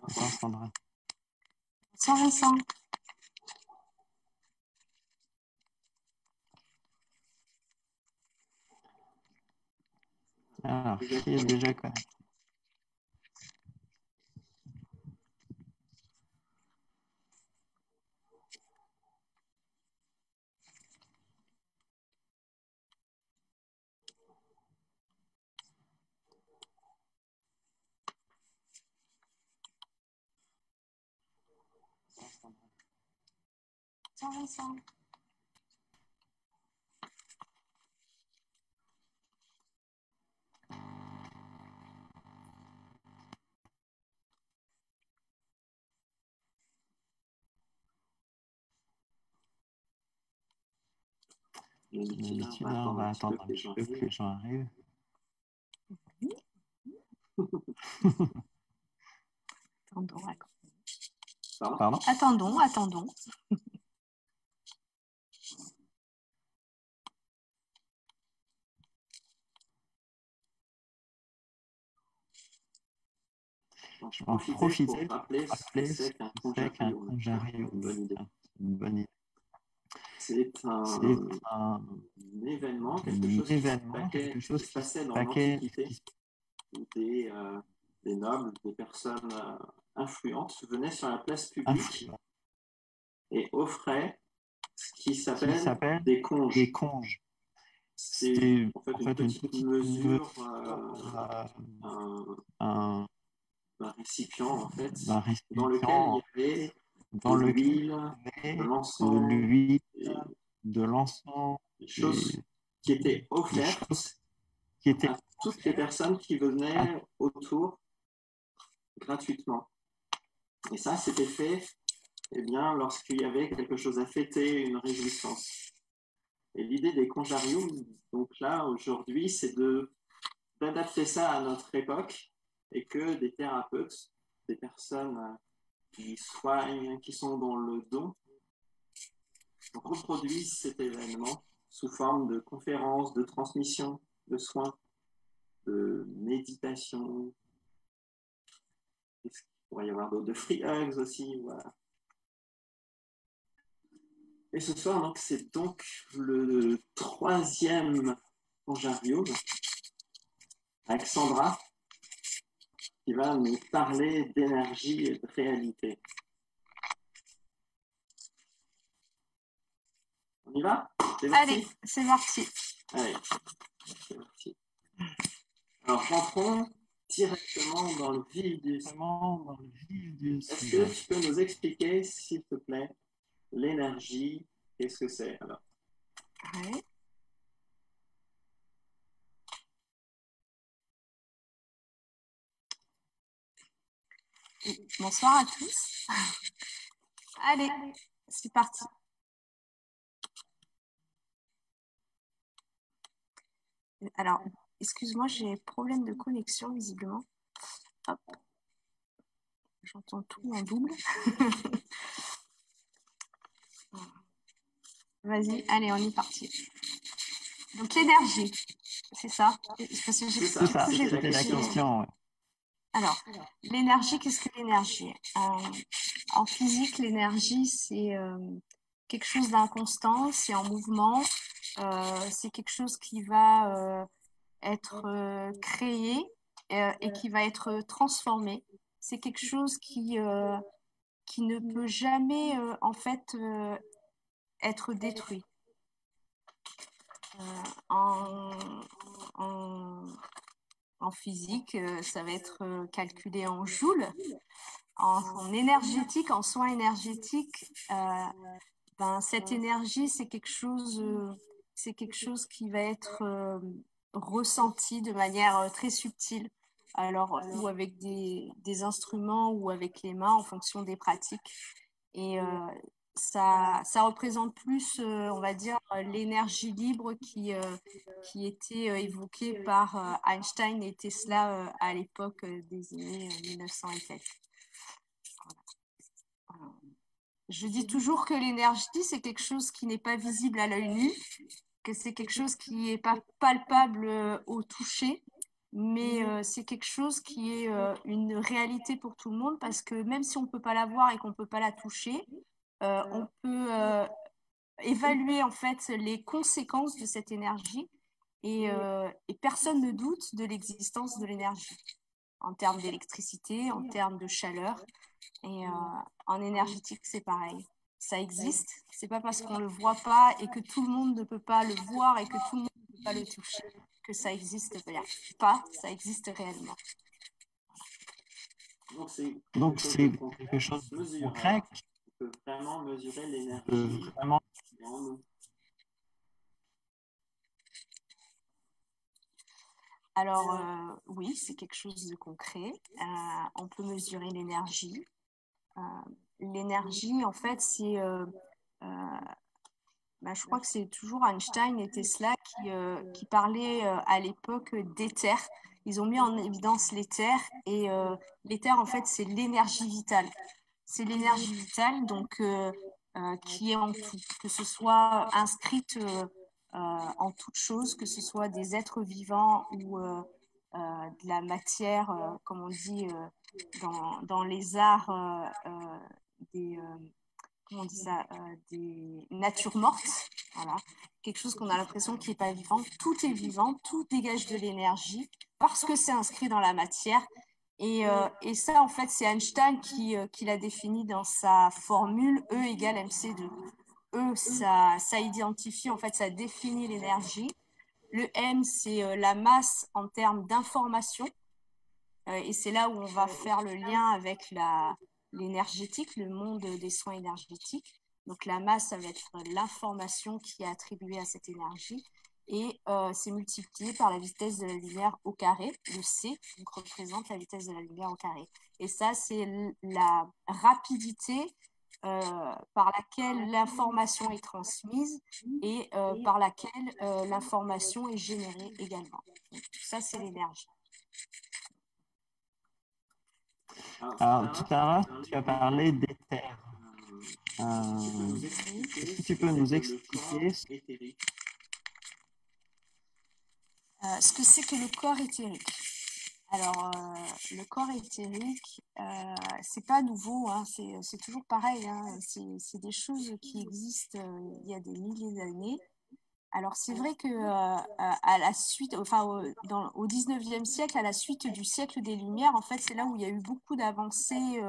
Bonsoir Sandra. Bonsoir Vincent. Alors, qui est déjà connecté? Bonsoir Vincent. D'habitude, on va attendre un petit peu que les gens arrivent. Pardon? Attendons. Je vais en profiter pour rappeler ce qu'un conjario. Une bonne idée. C'est un événement, quelque chose qui se passait dans l'Antiquité, où des nobles, des personnes influentes venaient sur la place publique et offraient ce qui s'appelle des conges. C'est en fait une petite mesure, un récipient en fait, dans lequel il y avait de l'huile, de l'encens, des choses qui étaient offertes à toutes les personnes qui venaient autour gratuitement. Et ça, c'était fait lorsqu'il y avait quelque chose à fêter, une réjouissance. Et l'idée des conjariums, donc là, aujourd'hui, c'est d'adapter ça à notre époque et que des thérapeutes, des personnes qui soignent, qui sont dans le don, reproduisent cet événement sous forme de conférences, de transmission, de soins, de méditation. Il pourrait y avoir de free hugs aussi, voilà. Et ce soir, donc, c'est donc le 3e conjarium avec Sandra qui va nous parler d'énergie et de réalité. On y va? Allez, c'est parti. Allez, c'est parti. Alors, rentrons directement dans le vif du sujet. Est-ce que tu peux nous expliquer, s'il te plaît, l'énergie, qu'est-ce que c'est alors? Ouais. Bonsoir à tous. Allez, c'est parti. Alors, excuse-moi, j'ai problème de connexion visiblement. Hop. J'entends tout en double. Vas-y, allez, on est parti. Donc l'énergie, c'est ça. Parce que c'était la question. Ouais. Alors, l'énergie, qu'est-ce que l'énergie? En physique, l'énergie, c'est quelque chose d'inconstant, c'est en mouvement, c'est quelque chose qui va être créé et qui va être transformé. C'est quelque chose qui ne peut jamais, en fait, être détruit. En physique, ça va être calculé en joules. En énergétique, en soins énergétiques, cette énergie, c'est quelque chose qui va être ressenti de manière très subtile. Alors, ou avec des instruments ou avec les mains en fonction des pratiques. Et ça représente plus, on va dire, l'énergie libre qui était évoquée par Einstein et Tesla à l'époque des années 1900 et quelques. Voilà. Je dis toujours que l'énergie, c'est quelque chose qui n'est pas visible à l'œil nu, que c'est quelque chose qui n'est pas palpable au toucher, mais c'est quelque chose qui est une réalité pour tout le monde parce que même si on ne peut pas la voir et qu'on ne peut pas la toucher, on peut évaluer en fait les conséquences de cette énergie et personne ne doute de l'existence de l'énergie en termes d'électricité, en termes de chaleur et en énergétique c'est pareil. Ça existe, c'est pas parce qu'on le voit pas et que tout le monde ne peut pas le voir et que tout le monde ne peut pas le toucher que ça existe pas, ça existe réellement. Donc c'est quelque chose de concret qui peut vraiment mesurer l'énergie vraiment en nous. Alors oui, c'est quelque chose de concret. On peut mesurer l'énergie. L'énergie, en fait, c'est je crois que c'est toujours Einstein et Tesla qui parlaient à l'époque d'éther. Ils ont mis en évidence l'éther et l'éther, en fait, c'est l'énergie vitale. C'est l'énergie vitale donc, qui est en tout, que ce soit inscrite en toute chose, que ce soit des êtres vivants ou de la matière, comme on dit dans les arts, des comment on dit ça, des natures mortes, voilà. Quelque chose qu'on a l'impression qui n'est pas vivant. Tout est vivant, tout dégage de l'énergie parce que c'est inscrit dans la matière. Et ça, en fait, c'est Einstein qui l'a défini dans sa formule E égale mc2. E, ça identifie, en fait, ça définit l'énergie. Le M, c'est la masse en termes d'information. Et c'est là où on va faire le lien avec l'énergétique, le monde des soins énergétiques. Donc la masse, ça va être l'information qui est attribuée à cette énergie et c'est multiplié par la vitesse de la lumière au carré. Le C donc, représente la vitesse de la lumière au carré. Et ça, c'est la rapidité par laquelle l'information est transmise et par laquelle l'information est générée également. Donc, ça, c'est l'énergie. Alors, tout à l'heure, tu as parlé d'éther. Est-ce que tu peux nous expliquer ce que c'est que le corps éthérique? Alors, le corps éthérique, c'est pas nouveau, hein, c'est toujours pareil, hein, c'est des choses qui existent il y a des milliers d'années. Alors, c'est vrai que à la suite, enfin, au 19e siècle, à la suite du siècle des Lumières, en fait, c'est là où il y a eu beaucoup d'avancées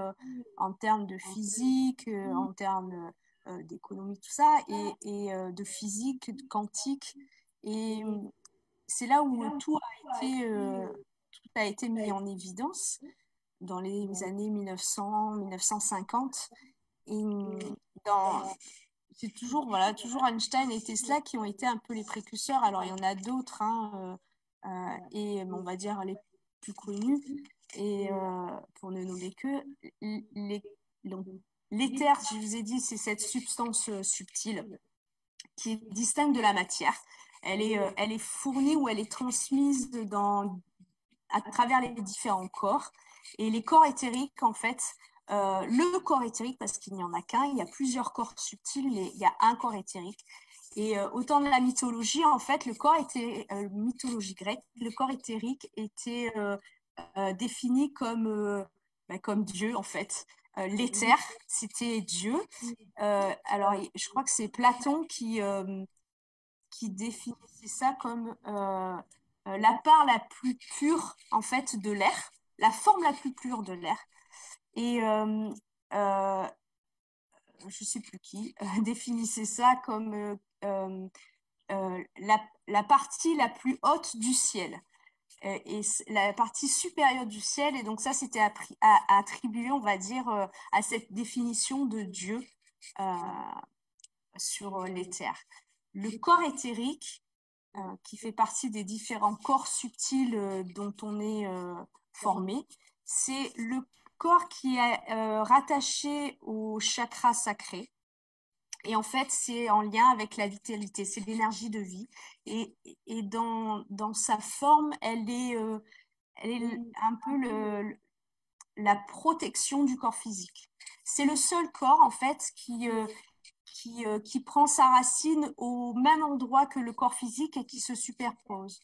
en termes de physique, en termes d'économie, tout ça, et de physique, de quantique. Et c'est là où tout a été mis en évidence dans les années 1900, 1950. Et c'est toujours, voilà, toujours Einstein et Tesla qui ont été un peu les précurseurs. Alors, il y en a d'autres, hein, et on va dire les plus connus. Et pour ne nommer que, l'éther, je vous ai dit, c'est cette substance subtile qui est distincte de la matière. Elle est fournie ou elle est transmise à travers les différents corps. Et les corps éthériques, en fait, le corps éthérique, parce qu'il n'y en a qu'un, il y a plusieurs corps subtils, mais il y a un corps éthérique. Et au temps de la mythologie, en fait, le corps était, mythologie grecque, le corps éthérique était défini comme Dieu, en fait. L'éther, c'était Dieu. Alors, je crois que c'est Platon qui définissait ça comme la part la plus pure, en fait, de l'air, la forme la plus pure de l'air. Et je ne sais plus qui définissait ça comme la partie la plus haute du ciel et la partie supérieure du ciel. Et donc ça, c'était attribué, on va dire, à cette définition de Dieu sur l'éther. Le corps éthérique, qui fait partie des différents corps subtils dont on est formé, c'est le corps qui est rattaché au chakra sacré. Et en fait, c'est en lien avec la vitalité, c'est l'énergie de vie. Et dans sa forme, elle est un peu la protection du corps physique. C'est le seul corps, en fait, qui prend sa racine au même endroit que le corps physique et qui se superpose.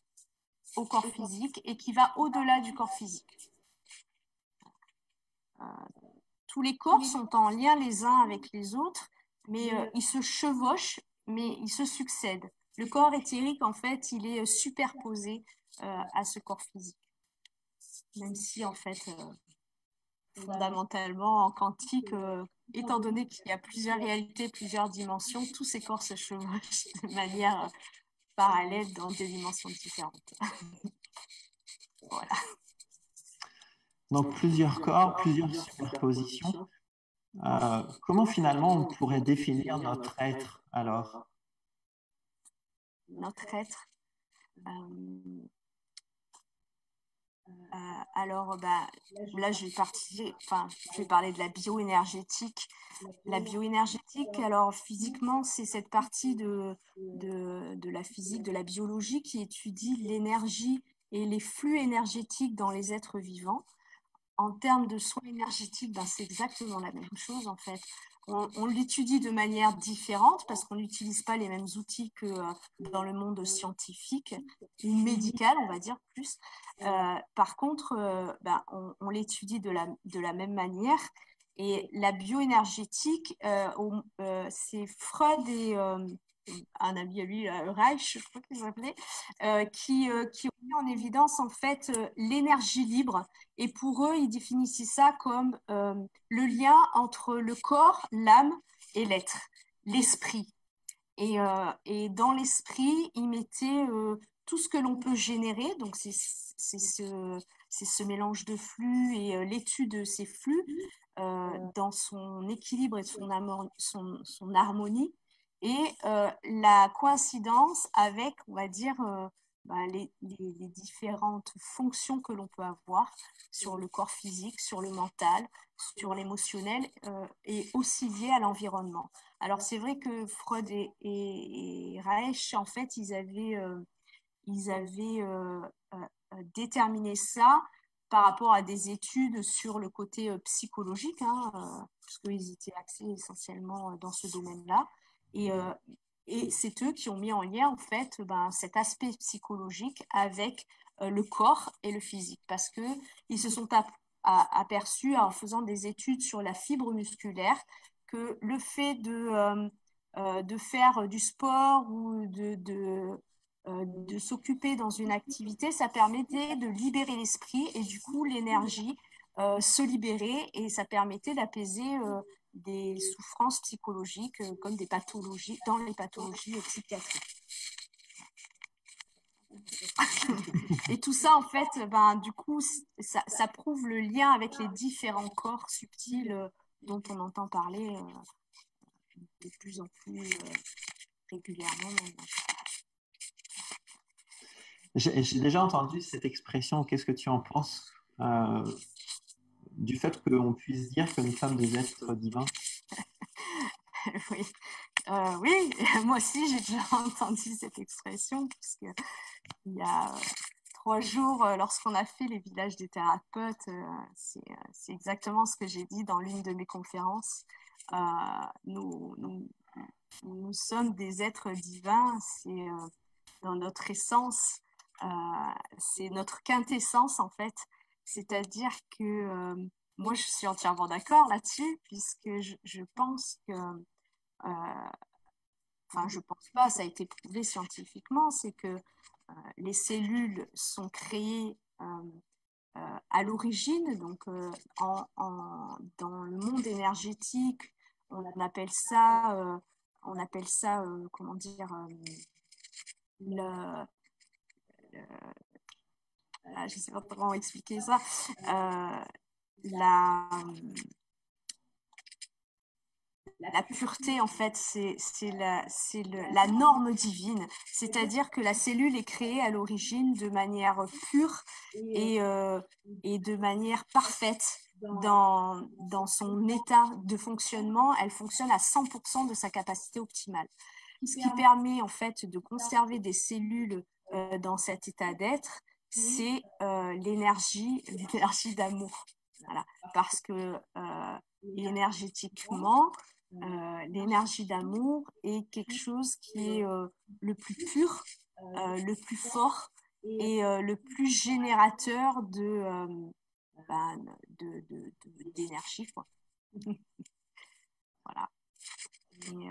au corps physique et qui va au-delà du corps physique. Tous les corps sont en lien les uns avec les autres, mais ils se chevauchent, mais ils se succèdent. Le corps éthérique, en fait, il est superposé à ce corps physique. Même si, en fait, fondamentalement, en quantique, étant donné qu'il y a plusieurs réalités, plusieurs dimensions, tous ces corps se chevauchent de manière parallèle dans des dimensions différentes. Voilà. Donc, plusieurs corps, plusieurs superpositions. Comment finalement on pourrait définir notre être alors? Notre être. Alors, là, je vais parler de la bioénergétique. La bioénergétique, alors physiquement, c'est cette partie de la physique, de la biologie qui étudie l'énergie et les flux énergétiques dans les êtres vivants. En termes de soins énergétiques, c'est exactement la même chose en fait. On l'étudie de manière différente parce qu'on n'utilise pas les mêmes outils que dans le monde scientifique ou médical, on va dire plus. Par contre, on l'étudie de la même manière. Et la bioénergétique, c'est Freud et un ami à lui, Reich, je crois qu'il s'appelait, qui ont mis en évidence en fait l'énergie libre. Et pour eux, ils définissaient ça comme le lien entre le corps, l'âme et l'être, l'esprit. Et dans l'esprit, ils mettaient tout ce que l'on peut générer. Donc, c'est ce mélange de flux et l'étude de ces flux dans son équilibre et son harmonie. Et la coïncidence avec, on va dire, les différentes fonctions que l'on peut avoir sur le corps physique, sur le mental, sur l'émotionnel et aussi lié à l'environnement. Alors c'est vrai que Freud et Reich, en fait, ils avaient déterminé ça par rapport à des études sur le côté psychologique, puisqu'ils étaient axés essentiellement dans ce domaine-là. Et c'est eux qui ont mis en lien, en fait, cet aspect psychologique avec le corps et le physique, parce qu'ils se sont aperçus, en faisant des études sur la fibre musculaire, que le fait de faire du sport ou de s'occuper dans une activité, ça permettait de libérer l'esprit et du coup l'énergie se libérait et ça permettait d'apaiser des souffrances psychologiques comme des pathologies, dans les pathologies psychiatriques. Et tout ça, en fait, du coup, ça prouve le lien avec les différents corps subtils dont on entend parler de plus en plus régulièrement. J'ai déjà entendu cette expression. Qu'est-ce que tu en penses du fait qu'on puisse dire que nous sommes des êtres divins? Oui. Oui, moi aussi j'ai déjà entendu cette expression, puisque il y a 3 jours, lorsqu'on a fait les villages des thérapeutes, c'est exactement ce que j'ai dit dans l'une de mes conférences. Nous sommes des êtres divins, c'est dans notre essence, c'est notre quintessence en fait. C'est-à-dire que moi je suis entièrement d'accord là-dessus, puisque je pense que je pense pas, ça a été prouvé scientifiquement, c'est que les cellules sont créées à l'origine, donc dans le monde énergétique, on appelle ça comment dire, je sais pas comment expliquer ça, la pureté, en fait, c'est la norme divine. C'est-à-dire que la cellule est créée à l'origine de manière pure et de manière parfaite dans son état de fonctionnement. Elle fonctionne à 100% de sa capacité optimale. Ce qui permet, en fait, de conserver des cellules dans cet état d'être, c'est l'énergie d'amour. Voilà. Parce que énergétiquement, l'énergie d'amour est quelque chose qui est le plus pur, le plus fort et le plus générateur d'énergie, quoi. Voilà. Et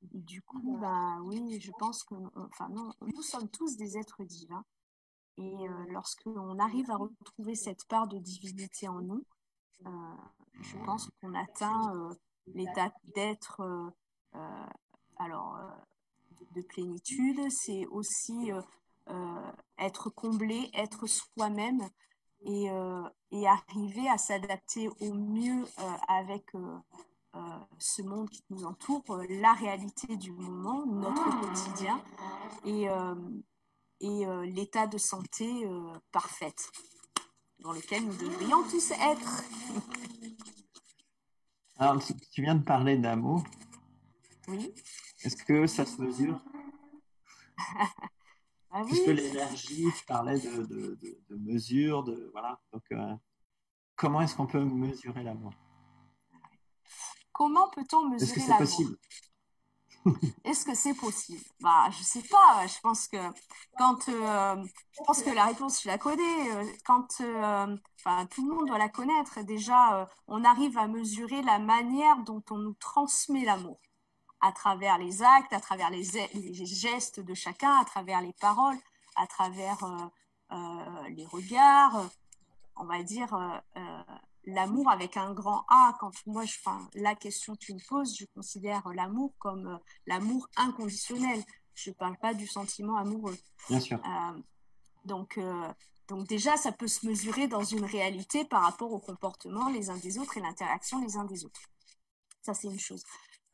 du coup, oui, je pense que, nous sommes tous des êtres divins. Et lorsque l'on arrive à retrouver cette part de divinité en nous, je pense qu'on atteint l'état d'être, de plénitude. C'est aussi être comblé, être soi-même et arriver à s'adapter au mieux avec ce monde qui nous entoure, la réalité du moment, notre quotidien et l'état de santé parfaite dans lequel nous devrions tous être. Alors, tu viens de parler d'amour. Oui. Est-ce que ça se mesure? Puisque l'énergie, tu parlais de mesure, voilà. Donc, comment est-ce qu'on peut mesurer l'amour? Comment peut-on mesurer l'amour? Est-ce que c'est possible? Est-ce que c'est possible? Je sais pas. Je pense que la réponse, je la connais. Tout le monde doit la connaître. Déjà, on arrive à mesurer la manière dont on nous transmet l'amour à travers les actes, à travers les gestes de chacun, à travers les paroles, à travers les regards. On va dire l'amour avec un grand A. Quand moi, la question que tu me poses, je considère l'amour comme l'amour inconditionnel. Je ne parle pas du sentiment amoureux. Bien sûr. Donc déjà, ça peut se mesurer dans une réalité par rapport au comportement les uns des autres et l'interaction les uns des autres. Ça, c'est une chose.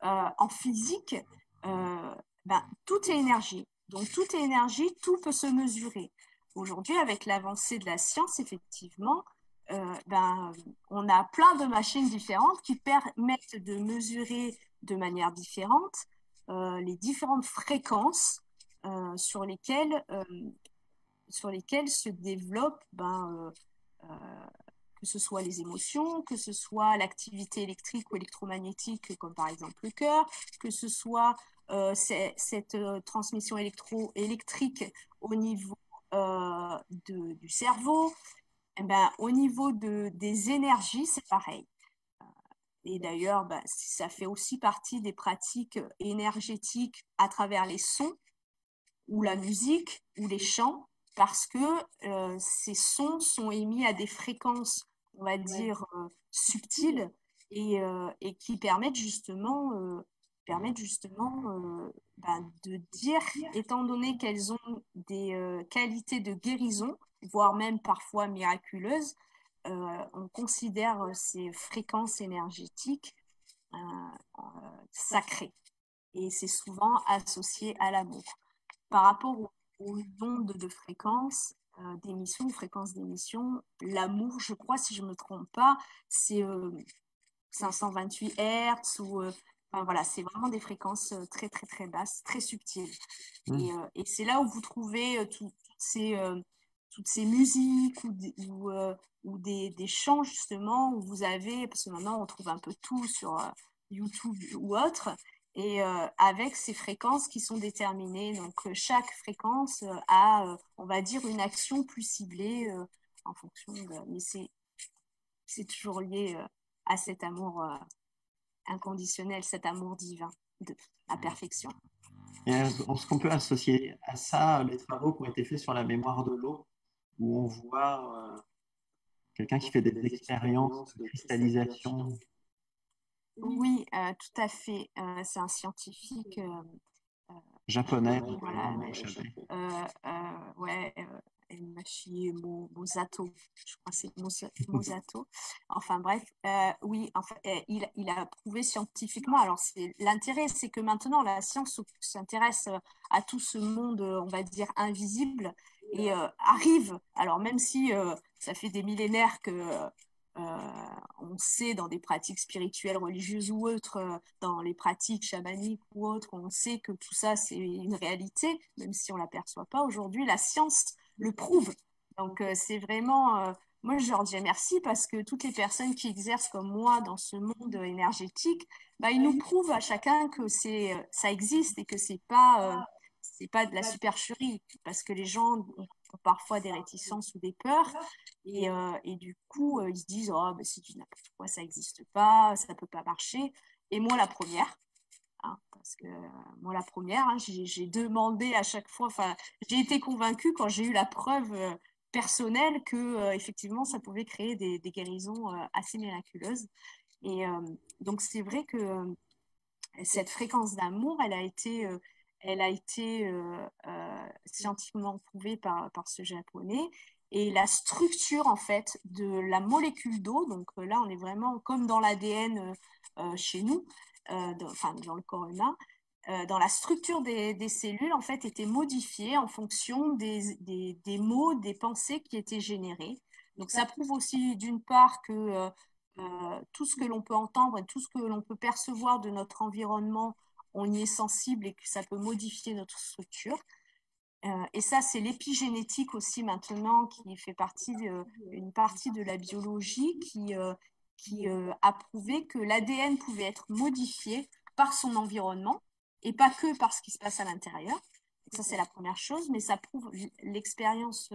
En physique, tout est énergie. Donc, tout est énergie, tout peut se mesurer. Aujourd'hui, avec l'avancée de la science, effectivement, on a plein de machines différentes qui permettent de mesurer de manière différente les différentes fréquences sur lesquelles se développent que ce soit les émotions, que ce soit l'activité électrique ou électromagnétique, comme par exemple le cœur, que ce soit cette transmission électrique au niveau du cerveau. Au niveau des énergies, c'est pareil. Et d'ailleurs, ça fait aussi partie des pratiques énergétiques à travers les sons, ou la musique, ou les chants, parce que ces sons sont émis à des fréquences, on va dire, subtiles et qui permettent justement de dire, étant donné qu'elles ont des qualités de guérison, voire même parfois miraculeuses, on considère ces fréquences énergétiques sacrées. Et c'est souvent associé à l'amour. Par rapport aux ondes de fréquence d'émission, fréquence d'émission, l'amour, je crois, si je ne me trompe pas, c'est 528 Hertz ou voilà, c'est vraiment des fréquences très très très basses, très subtiles. Et c'est là où vous trouvez toutes ces musiques ou des chants justement où vous avez, parce que maintenant on trouve un peu tout sur YouTube ou autre, et avec ces fréquences qui sont déterminées. Donc chaque fréquence a, on va dire, une action plus ciblée en fonction de... Mais c'est toujours lié à cet amour inconditionnel, cet amour divin de la perfection. Et est-ce qu'on peut associer à ça les travaux qui ont été faits sur la mémoire de l'eau, où on voit quelqu'un qui fait des expériences de cristallisation? Oui, tout à fait. C'est un scientifique japonais. Voilà, Mosato, je crois que c'est Mosato. Enfin bref, oui, il a prouvé scientifiquement. Alors l'intérêt, c'est que maintenant la science s'intéresse à tout ce monde, on va dire invisible, et arrive. Alors même si ça fait des millénaires que on sait dans des pratiques spirituelles, religieuses ou autres, dans les pratiques chamaniques ou autres, on sait que tout ça c'est une réalité, même si on ne l'aperçoit pas aujourd'hui. La science le prouve. Donc c'est vraiment, moi je leur dis merci parce que toutes les personnes qui exercent comme moi dans ce monde énergétique, ils nous prouvent à chacun que ça existe et que c'est pas de la supercherie, parce que les gens ont parfois des réticences ou des peurs. Et du coup, ils se disent, oh, ben, c'est du n'importe quoi, ça n'existe pas, ça ne peut pas marcher. Et moi, la première. Parce que moi, la première, j'ai demandé à chaque fois, enfin, j'ai été convaincue quand j'ai eu la preuve personnelle que effectivement, ça pouvait créer des guérisons assez miraculeuses. Et donc, c'est vrai que cette fréquence d'amour, elle a été scientifiquement prouvée par ce japonais. Et la structure, en fait, de la molécule d'eau, donc là, on est vraiment comme dans l'ADN chez nous, enfin, dans le corps humain, dans la structure des cellules, en fait, était modifiée en fonction des mots, des pensées qui étaient générées. Donc, ça prouve aussi, d'une part, que tout ce que l'on peut entendre et tout ce que l'on peut percevoir de notre environnement, on y est sensible et que ça peut modifier notre structure. Et ça, c'est l'épigénétique aussi maintenant qui fait une partie de la biologie qui a prouvé que l'ADN pouvait être modifié par son environnement et pas que par ce qui se passe à l'intérieur. Ça, c'est la première chose, mais ça prouve l'expérience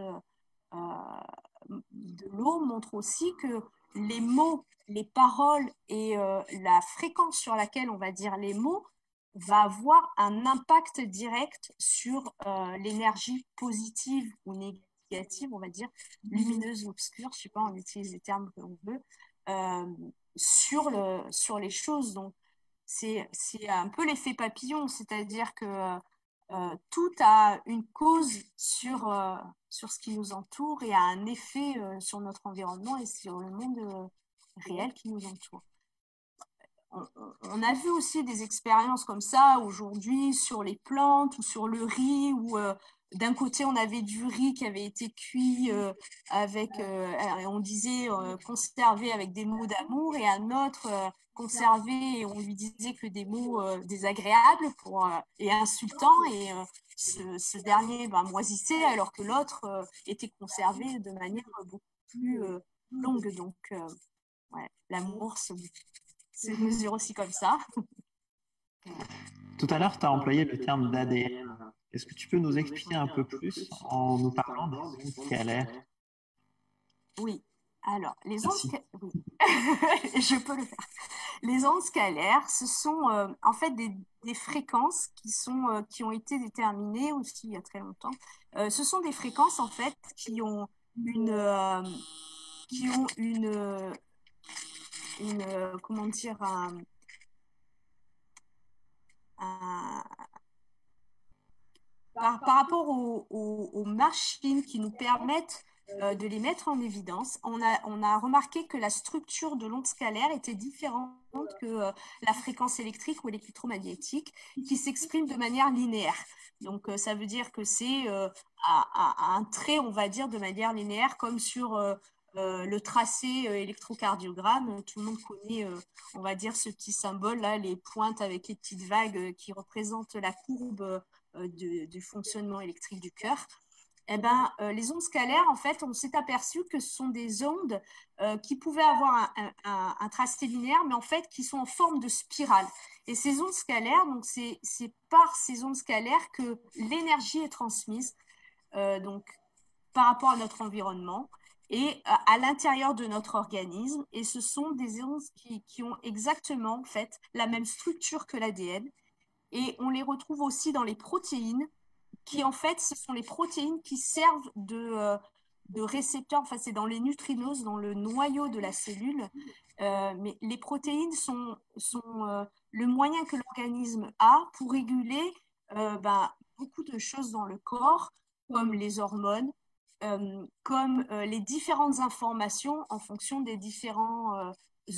de l'eau montre aussi que les mots, les paroles et la fréquence sur laquelle on va dire les mots va avoir un impact direct sur l'énergie positive ou négative, on va dire, lumineuse ou obscure, je ne sais pas, on utilise les termes que l'on veut, sur les choses. Donc, c'est un peu l'effet papillon, c'est-à-dire que tout a une cause sur ce qui nous entoure et a un effet sur notre environnement et sur le monde réel qui nous entoure. On a vu aussi des expériences comme ça aujourd'hui sur les plantes ou sur le riz où d'un côté on avait du riz qui avait été cuit avec, on disait conservé avec des mots d'amour et un autre conservé et on lui disait que des mots désagréables et insultants et ce dernier moisissait alors que l'autre était conservé de manière beaucoup plus longue. Donc ouais, l'amour se mesure aussi comme ça. Tout à l'heure, tu as employé le terme d'ADN. Est-ce que tu peux nous expliquer un peu plus en nous parlant des ondes scalaires? Oui. Alors, les ondes scalaires, oui. Je peux le faire. Les ondes scalaires, ce sont en fait des fréquences qui ont été déterminées aussi il y a très longtemps. Ce sont des fréquences en fait qui ont comment dire, par rapport aux machines qui nous permettent de les mettre en évidence, on a remarqué que la structure de l'onde scalaire était différente que la fréquence électrique ou électromagnétique qui s'exprime de manière linéaire. Donc, ça veut dire que c'est un trait, on va dire, de manière linéaire, comme sur le tracé électrocardiogramme. Tout le monde connaît, on va dire, ce petit symbole-là, les pointes avec les petites vagues qui représentent la courbe du fonctionnement électrique du cœur. Eh ben, les ondes scalaires, en fait, on s'est aperçu que ce sont des ondes qui pouvaient avoir un tracé linéaire, mais en fait, qui sont en forme de spirale. Et ces ondes scalaires, donc c'est par ces ondes scalaires que l'énergie est transmise, donc par rapport à notre environnement et à l'intérieur de notre organisme. Et ce sont des ondes qui ont exactement, en fait, la même structure que l'ADN. Et on les retrouve aussi dans les protéines, qui en fait, ce sont les protéines qui servent de récepteurs, enfin c'est dans les nutrinoses, dans le noyau de la cellule, mais les protéines sont le moyen que l'organisme a pour réguler beaucoup de choses dans le corps, comme les hormones, comme les différentes informations en fonction des différents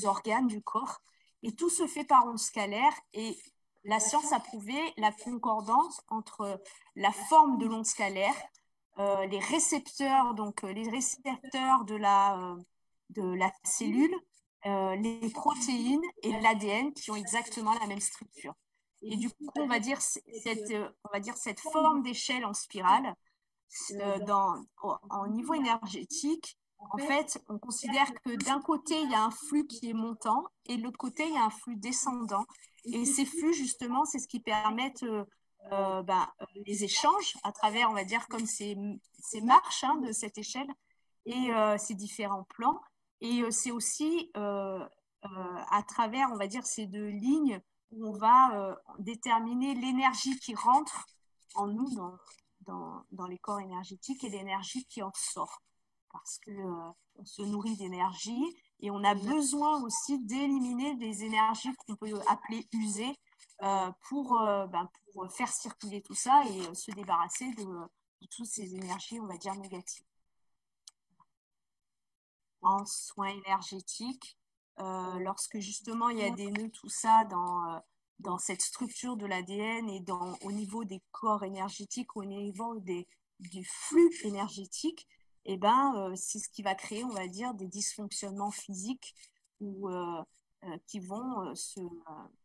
organes du corps. Et tout se fait par ondes scalaires et la science a prouvé la concordance entre la forme de l'onde scalaire, les récepteurs, donc les récepteurs de la cellule, les protéines et l'ADN qui ont exactement la même structure. Et du coup, on va dire cette forme d'échelle en spirale, en niveau énergétique, en fait, on considère que d'un côté, il y a un flux qui est montant et de l'autre côté, il y a un flux descendant. Et ces flux, justement, c'est ce qui permet les échanges à travers, on va dire, comme ces marches de cette échelle et ces différents plans. Et c'est aussi à travers, on va dire, ces deux lignes où on va déterminer l'énergie qui rentre en nous dans les corps énergétiques et l'énergie qui en sort. Parce qu'on se nourrit d'énergie et on a besoin aussi d'éliminer des énergies qu'on peut appeler usées pour faire circuler tout ça et se débarrasser de toutes ces énergies, on va dire, négatives. En soins énergétiques, lorsque justement il y a des nœuds, tout ça dans cette structure de l'ADN et au niveau des corps énergétiques, au niveau du flux énergétique, c'est ce qui va créer, on va dire, des dysfonctionnements physiques qui vont se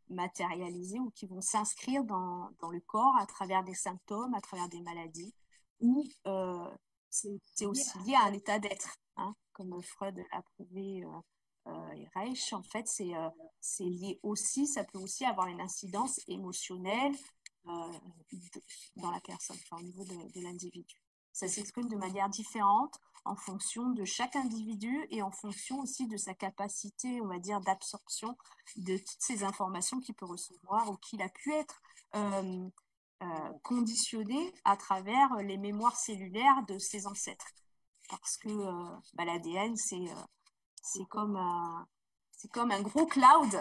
matérialiser ou qui vont s'inscrire dans le corps à travers des symptômes, à travers des maladies, ou c'est aussi lié à un état d'être, comme Freud l'a prouvé et Reich. En fait, c'est lié aussi, ça peut aussi avoir une incidence émotionnelle dans la personne, au niveau de l'individu. Ça s'exprime de manière différente en fonction de chaque individu et en fonction aussi de sa capacité, on va dire, d'absorption de toutes ces informations qu'il peut recevoir ou qu'il a pu être conditionné à travers les mémoires cellulaires de ses ancêtres. Parce que l'ADN, c'est comme un gros cloud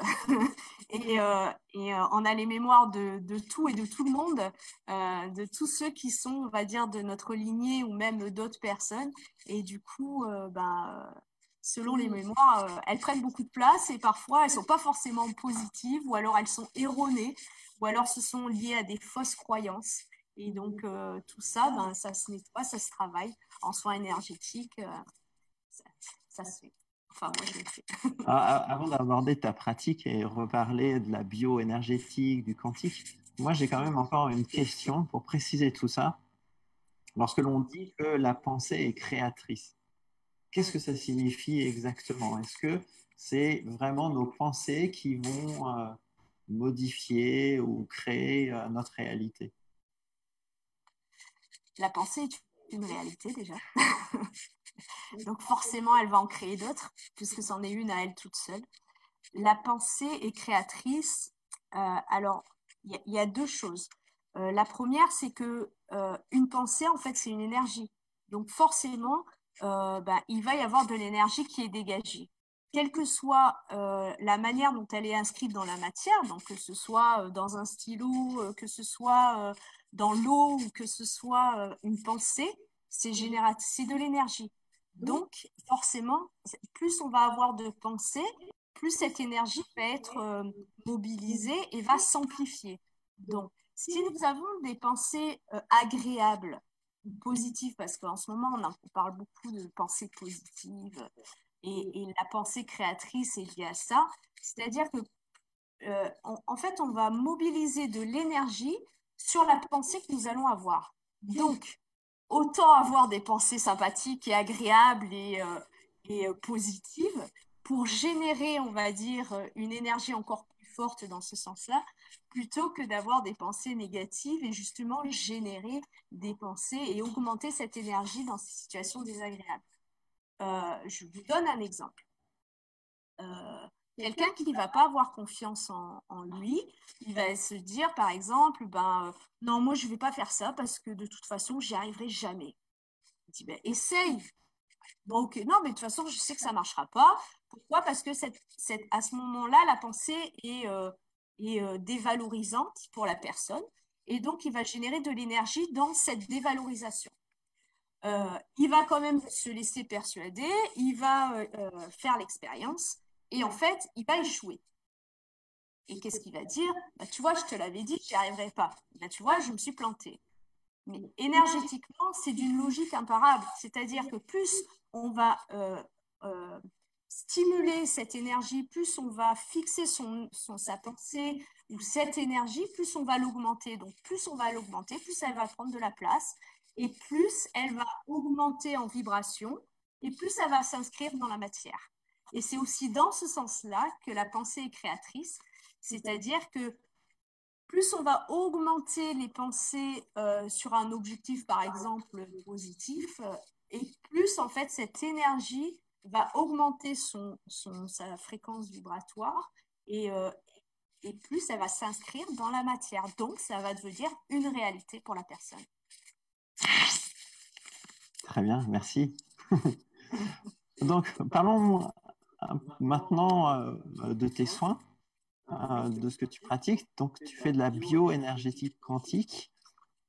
et on a les mémoires de tout et de tout le monde, de tous ceux qui sont, on va dire, de notre lignée ou même d'autres personnes. Et du coup, selon les mémoires, elles prennent beaucoup de place et parfois elles ne sont pas forcément positives ou alors elles sont erronées ou alors ce sont liées à des fausses croyances. Et donc, tout ça, ça se nettoie, ça se travaille en soins énergétiques. Ça se fait. Enfin, moi, je le fais. Avant d'aborder ta pratique et reparler de la bioénergétique, du quantique, moi, j'ai quand même encore une question pour préciser tout ça. Lorsque l'on dit que la pensée est créatrice, qu'est-ce que ça signifie exactement? Est-ce que c'est vraiment nos pensées qui vont modifier ou créer notre réalité? La pensée est une réalité déjà. Donc forcément, elle va en créer d'autres, puisque c'en est une à elle toute seule. La pensée est créatrice. Alors, il y a deux choses. La première, c'est que une pensée, en fait, c'est une énergie. Donc forcément, il va y avoir de l'énergie qui est dégagée. Quelle que soit la manière dont elle est inscrite dans la matière, donc que ce soit dans un stylo, que ce soit dans l'eau ou que ce soit une pensée, c'est de l'énergie. Donc, forcément, plus on va avoir de pensées, plus cette énergie va être mobilisée et va s'amplifier. Donc, si nous avons des pensées agréables, positives, parce qu'en ce moment, on parle beaucoup de pensées positives et la pensée créatrice est liée à ça, c'est-à-dire que en fait, on va mobiliser de l'énergie sur la pensée que nous allons avoir. Donc, autant avoir des pensées sympathiques et agréables et positives pour générer, on va dire, une énergie encore plus forte dans ce sens-là, plutôt que d'avoir des pensées négatives et justement générer des pensées et augmenter cette énergie dans ces situations désagréables. Je vous donne un exemple. Quelqu'un qui ne va pas avoir confiance en lui, il va se dire, par exemple, non, moi, je ne vais pas faire ça parce que de toute façon, j'y arriverai jamais. Il dit, essaye. Donc, non, mais de toute façon, je sais que ça ne marchera pas. Pourquoi? Parce que à ce moment-là, la pensée est dévalorisante pour la personne. Et donc, il va générer de l'énergie dans cette dévalorisation. Il va quand même se laisser persuader, il va faire l'expérience et en fait, il va échouer. Et qu'est-ce qu'il va dire? Tu vois, je te l'avais dit, j'y arriverai pas. Tu vois, je me suis plantée. Mais énergétiquement, c'est d'une logique imparable. C'est-à-dire que plus on va stimuler cette énergie, plus on va fixer sa pensée ou cette énergie, plus on va l'augmenter. Donc, plus on va l'augmenter, plus elle va prendre de la place et plus elle va augmenter en vibration et plus elle va s'inscrire dans la matière. Et c'est aussi dans ce sens-là que la pensée est créatrice, c'est-à-dire que plus on va augmenter les pensées sur un objectif, par exemple, positif, et plus, en fait, cette énergie va augmenter sa fréquence vibratoire et plus elle va s'inscrire dans la matière. Donc, ça va devenir une réalité pour la personne. Très bien, merci. Donc, parlons maintenant de tes soins, de ce que tu pratiques. Donc, tu fais de la bioénergétique quantique.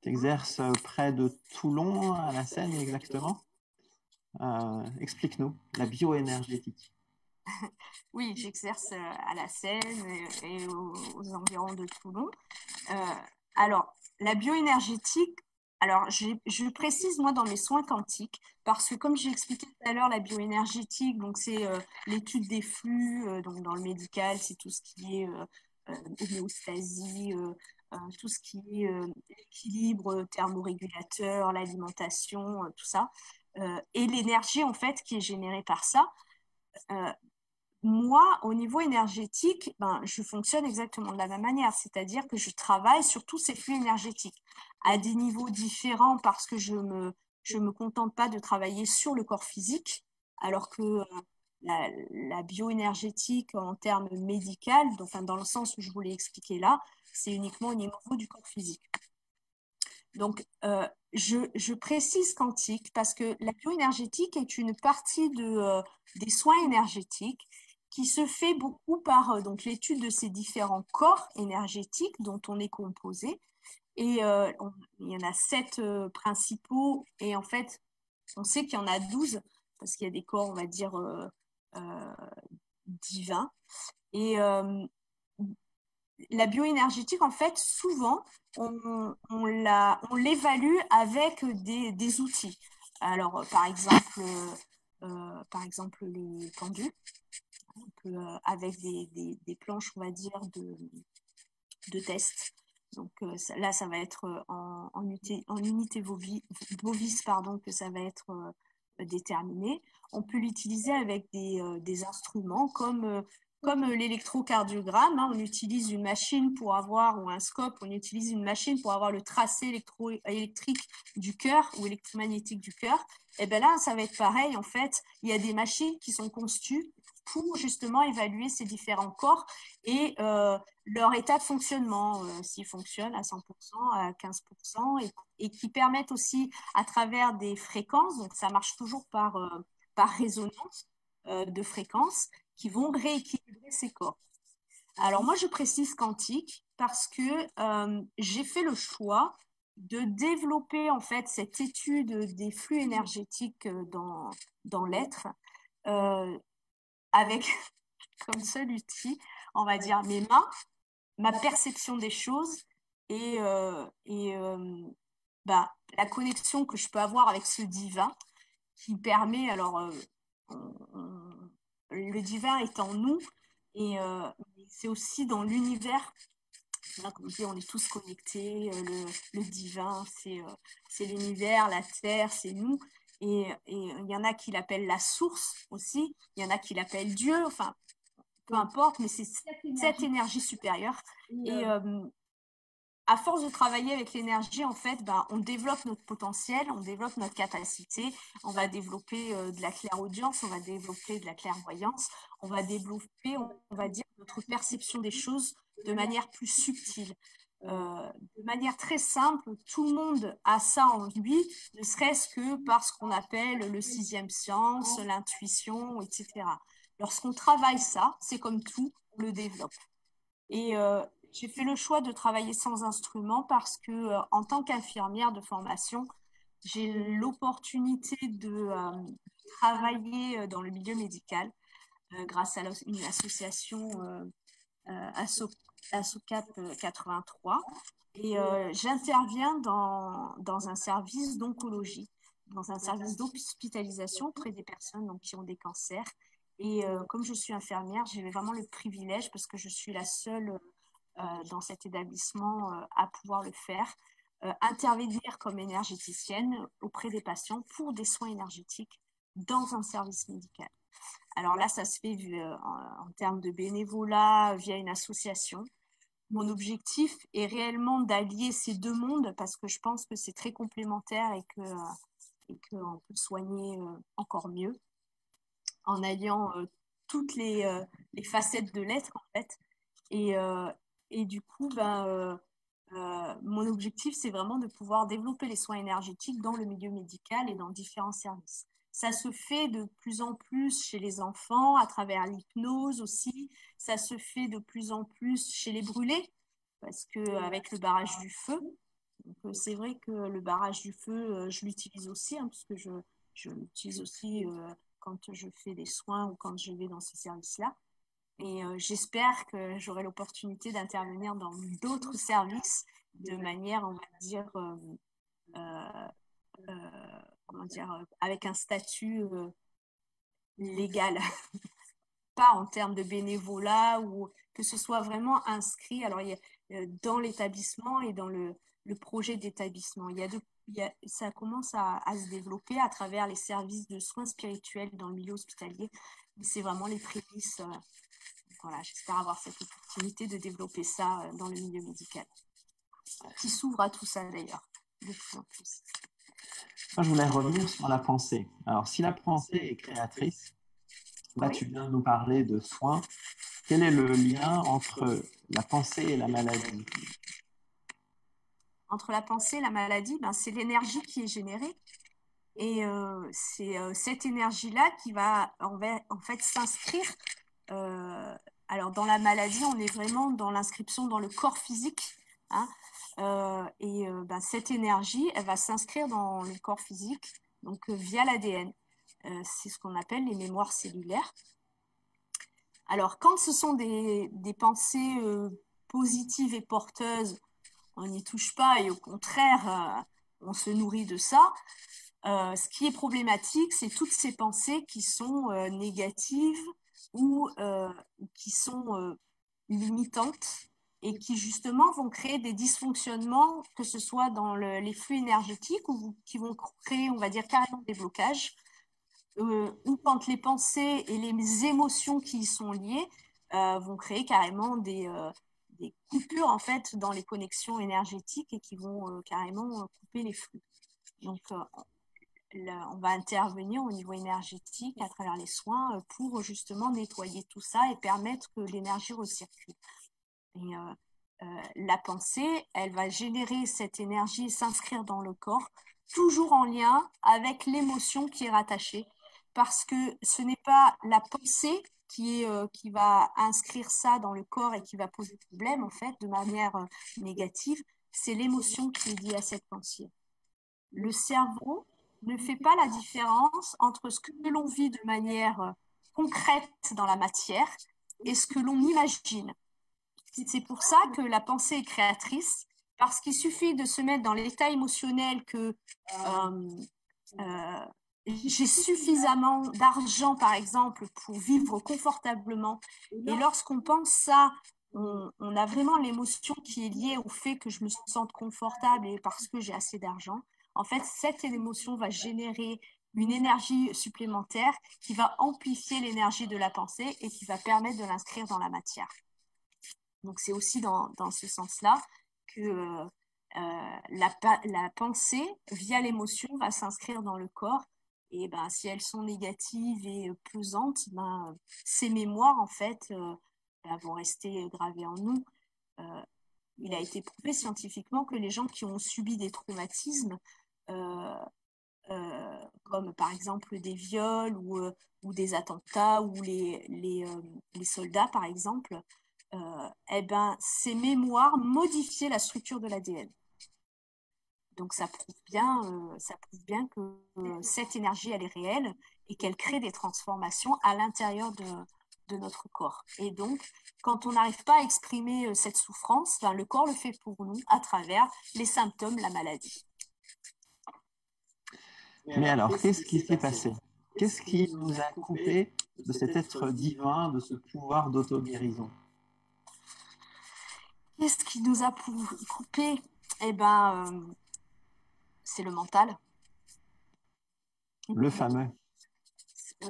Tu exerces près de Toulon, à la Seine exactement. Explique-nous, la bioénergétique. Oui, j'exerce à la Seine et aux environs de Toulon. Alors, la bioénergétique, alors je précise moi dans mes soins quantiques, parce que comme j'ai expliqué tout à l'heure, la bioénergétique, donc c'est l'étude des flux, donc dans le médical, c'est tout ce qui est homéostasie, tout ce qui est équilibre thermorégulateur, l'alimentation, tout ça. Et l'énergie en fait qui est générée par ça. Moi, au niveau énergétique, je fonctionne exactement de la même manière, c'est-à-dire que je travaille sur tous ces flux énergétiques à des niveaux différents parce que je me contente pas de travailler sur le corps physique, alors que la bioénergétique en termes médicaux, enfin, dans le sens où je vous l'ai expliqué là, c'est uniquement au niveau du corps physique. Donc, je précise quantique parce que la bioénergétique est une partie des soins énergétiques qui se fait beaucoup par donc l'étude de ces différents corps énergétiques dont on est composé. Et il y en a 7 principaux. Et en fait, on sait qu'il y en a 12 parce qu'il y a des corps, on va dire, divins. Et la bioénergétique, en fait, souvent, on l'évalue avec des outils. Alors, par exemple, le pendu, avec des planches, on va dire, de test. Donc là, ça va être en unité bovis, pardon, que ça va être déterminé. On peut l'utiliser avec des instruments comme l'électrocardiogramme, hein, on utilise une machine pour avoir, ou un scope, on utilise une machine pour avoir le tracé électrique du cœur ou électromagnétique du cœur. Et bien là, ça va être pareil, en fait, il y a des machines qui sont conçues pour justement évaluer ces différents corps et leur état de fonctionnement, s'ils fonctionnent à 100%, à 15%, et qui permettent aussi à travers des fréquences, donc ça marche toujours par résonance de fréquences, qui vont rééquilibrer ces corps. Alors moi, je précise quantique parce que j'ai fait le choix de développer en fait cette étude des flux énergétiques dans l'être avec comme seul outil, on va dire, mes mains, ma perception des choses et la connexion que je peux avoir avec ce divin qui permet, alors, le divin est en nous et c'est aussi dans l'univers. Là, comme je dis, on est tous connectés, le divin, c'est l'univers, la terre, c'est nous. Et il y en a qui l'appellent la source aussi, il y en a qui l'appellent Dieu, enfin, peu importe, mais c'est cette énergie supérieure. Et à force de travailler avec l'énergie, en fait, on développe notre potentiel, on développe notre capacité, on va développer de la clairaudience, on va développer de la clairvoyance, on va développer, on va dire, notre perception des choses de manière plus subtile. De manière très simple, tout le monde a ça en lui, ne serait-ce que par ce qu'on appelle le sixième sens, l'intuition, etc. Lorsqu'on travaille ça, c'est comme tout, on le développe. Et j'ai fait le choix de travailler sans instrument parce que, en tant qu'infirmière de formation, j'ai l'opportunité de travailler dans le milieu médical grâce à une association ASOCAP 83. Et j'interviens dans un service d'oncologie, dans un service d'hospitalisation auprès des personnes donc, qui ont des cancers. Et comme je suis infirmière, j'ai vraiment le privilège, parce que je suis la seule dans cet établissement à pouvoir le faire, intervenir comme énergéticienne auprès des patients pour des soins énergétiques dans un service médical. Alors là, ça se fait en termes de bénévolat via une association. mon objectif est réellement d'allier ces deux mondes parce que je pense que c'est très complémentaire et qu'on peut soigner encore mieux en alliant toutes les facettes de l'être, en fait. Et du coup, mon objectif, c'est vraiment de pouvoir développer les soins énergétiques dans le milieu médical et dans différents services. Ça se fait de plus en plus chez les enfants, à travers l'hypnose aussi. Ça se fait de plus en plus chez les brûlés, parce qu'avec le barrage du feu, c'est vrai que le barrage du feu, je l'utilise aussi, hein, parce que je l'utilise aussi quand je fais des soins ou quand je vais dans ces services-là. Et j'espère que j'aurai l'opportunité d'intervenir dans d'autres services de manière, on va dire, comment dire, avec un statut légal, pas en termes de bénévolat ou que ce soit vraiment inscrit. Alors, dans l'établissement et dans le projet d'établissement, ça commence à se développer à travers les services de soins spirituels dans le milieu hospitalier. Mais c'est vraiment les prémices. Voilà, j'espère avoir cette opportunité de développer ça dans le milieu médical, qui s'ouvre à tout ça d'ailleurs, de plus en plus. Moi, je voulais revenir sur la pensée. Alors, si la pensée est créatrice, là, tu viens de nous parler de soins. Quel est le lien entre la pensée et la maladie? Entre la pensée et la maladie, c'est l'énergie qui est générée. Et c'est cette énergie-là qui va en fait s'inscrire. Alors, dans la maladie, on est vraiment dans l'inscription dans le corps physique. Hein, cette énergie, elle va s'inscrire dans le corps physique, donc via l'ADN. C'est ce qu'on appelle les mémoires cellulaires. Alors, quand ce sont des pensées positives et porteuses, on n'y touche pas et au contraire, on se nourrit de ça. Ce qui est problématique, c'est toutes ces pensées qui sont négatives ou qui sont limitantes et qui justement vont créer des dysfonctionnements, que ce soit dans les flux énergétiques ou qui vont créer, on va dire, carrément des blocages, ou quand les pensées et les émotions qui y sont liées vont créer carrément des coupures en fait dans les connexions énergétiques et qui vont carrément couper les flux. Donc, on va intervenir au niveau énergétique à travers les soins pour justement nettoyer tout ça et permettre que l'énergie recircule. Et la pensée, elle va générer cette énergie et s'inscrire dans le corps, toujours en lien avec l'émotion qui est rattachée, parce que ce n'est pas la pensée qui va inscrire ça dans le corps et qui va poser problème, en fait, de manière négative, c'est l'émotion qui est liée à cette pensée. Le cerveau ne fait pas la différence entre ce que l'on vit de manière concrète dans la matière et ce que l'on imagine. C'est pour ça que la pensée est créatrice, parce qu'il suffit de se mettre dans l'état émotionnel que j'ai suffisamment d'argent, par exemple, pour vivre confortablement. Et lorsqu'on pense ça, on a vraiment l'émotion qui est liée au fait que je me sente confortable et parce que j'ai assez d'argent. En fait, cette émotion va générer une énergie supplémentaire qui va amplifier l'énergie de la pensée et qui va permettre de l'inscrire dans la matière. Donc, c'est aussi dans ce sens-là que la pensée, via l'émotion, va s'inscrire dans le corps. Et si elles sont négatives et pesantes, ces mémoires, en fait, vont rester gravées en nous. Il a été prouvé scientifiquement que les gens qui ont subi des traumatismes, comme par exemple des viols ou des attentats ou les soldats, par exemple, ces mémoires modifiaient la structure de l'ADN. Donc ça prouve bien que cette énergie, elle est réelle et qu'elle crée des transformations à l'intérieur de notre corps. Et donc, quand on n'arrive pas à exprimer cette souffrance, le corps le fait pour nous à travers les symptômes, la maladie. Mais alors, qu'est-ce qui s'est passé? Qu'est-ce qui nous a coupé de cet être divin, de ce pouvoir d'auto-guérison? Qu'est-ce qui nous a coupé? C'est le mental. Le fameux.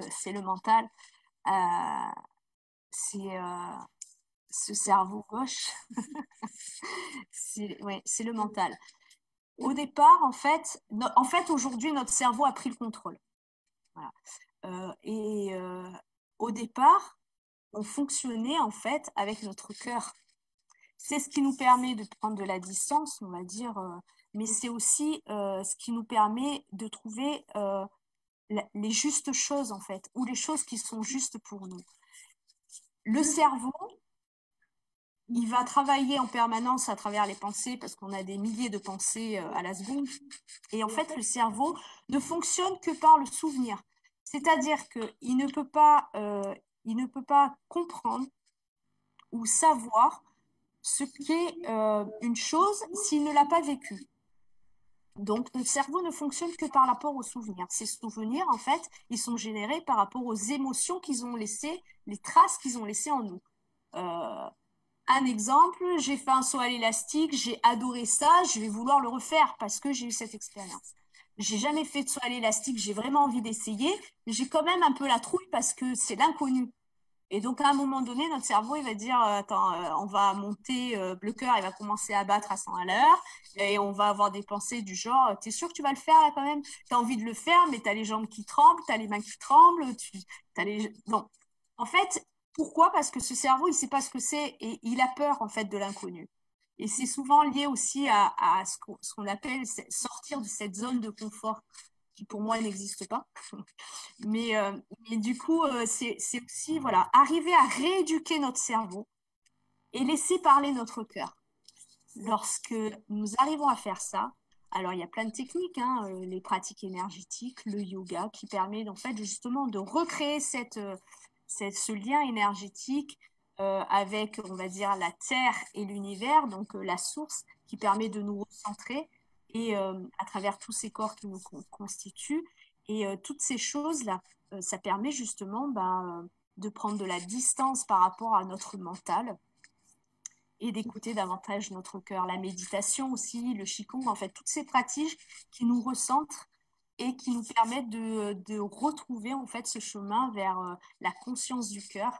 C'est le mental. C'est ce cerveau gauche, c'est le mental. Au départ, en fait, aujourd'hui, notre cerveau a pris le contrôle. Voilà. Au départ, on fonctionnait en fait avec notre cœur. C'est ce qui nous permet de prendre de la distance, on va dire, mais c'est aussi ce qui nous permet de trouver les justes choses en fait, ou les choses qui sont justes pour nous. Le cerveau, il va travailler en permanence à travers les pensées parce qu'on a des milliers de pensées à la seconde. Et en fait, le cerveau ne fonctionne que par le souvenir. C'est-à-dire qu'il ne peut pas comprendre ou savoir ce qu'est une chose s'il ne l'a pas vécue. Donc, notre cerveau ne fonctionne que par rapport aux souvenirs. Ces souvenirs, en fait, ils sont générés par rapport aux émotions qu'ils ont laissées, les traces qu'ils ont laissées en nous. Un exemple, j'ai fait un saut à l'élastique, j'ai adoré ça, je vais vouloir le refaire parce que j'ai eu cette expérience. J'ai jamais fait de saut à l'élastique, j'ai vraiment envie d'essayer, mais j'ai quand même un peu la trouille parce que c'est l'inconnu. Et donc, à un moment donné, notre cerveau, il va dire, attends, on va monter, le cœur, il va commencer à battre à 100 à l'heure, et on va avoir des pensées du genre, t'es sûr que tu vas le faire là quand même? T'as envie de le faire, mais t'as les jambes qui tremblent, t'as les mains qui tremblent, Non. En fait, pourquoi? Parce que ce cerveau, il ne sait pas ce que c'est, et il a peur, en fait, de l'inconnu. Et c'est souvent lié aussi à ce qu'on appelle sortir de cette zone de confort, qui pour moi n'existe pas. Mais du coup, c'est aussi voilà, arriver à rééduquer notre cerveau et laisser parler notre cœur. Lorsque nous arrivons à faire ça, alors il y a plein de techniques, hein, les pratiques énergétiques, le yoga, qui permet en fait justement de recréer ce lien énergétique avec, on va dire, la terre et l'univers, donc la source qui permet de nous recentrer et à travers tous ces corps qui nous constituent. Et toutes ces choses-là, ça permet justement de prendre de la distance par rapport à notre mental et d'écouter davantage notre cœur. La méditation aussi, le qigong, en fait, toutes ces pratiques qui nous recentrent et qui nous permettent de retrouver en fait ce chemin vers la conscience du cœur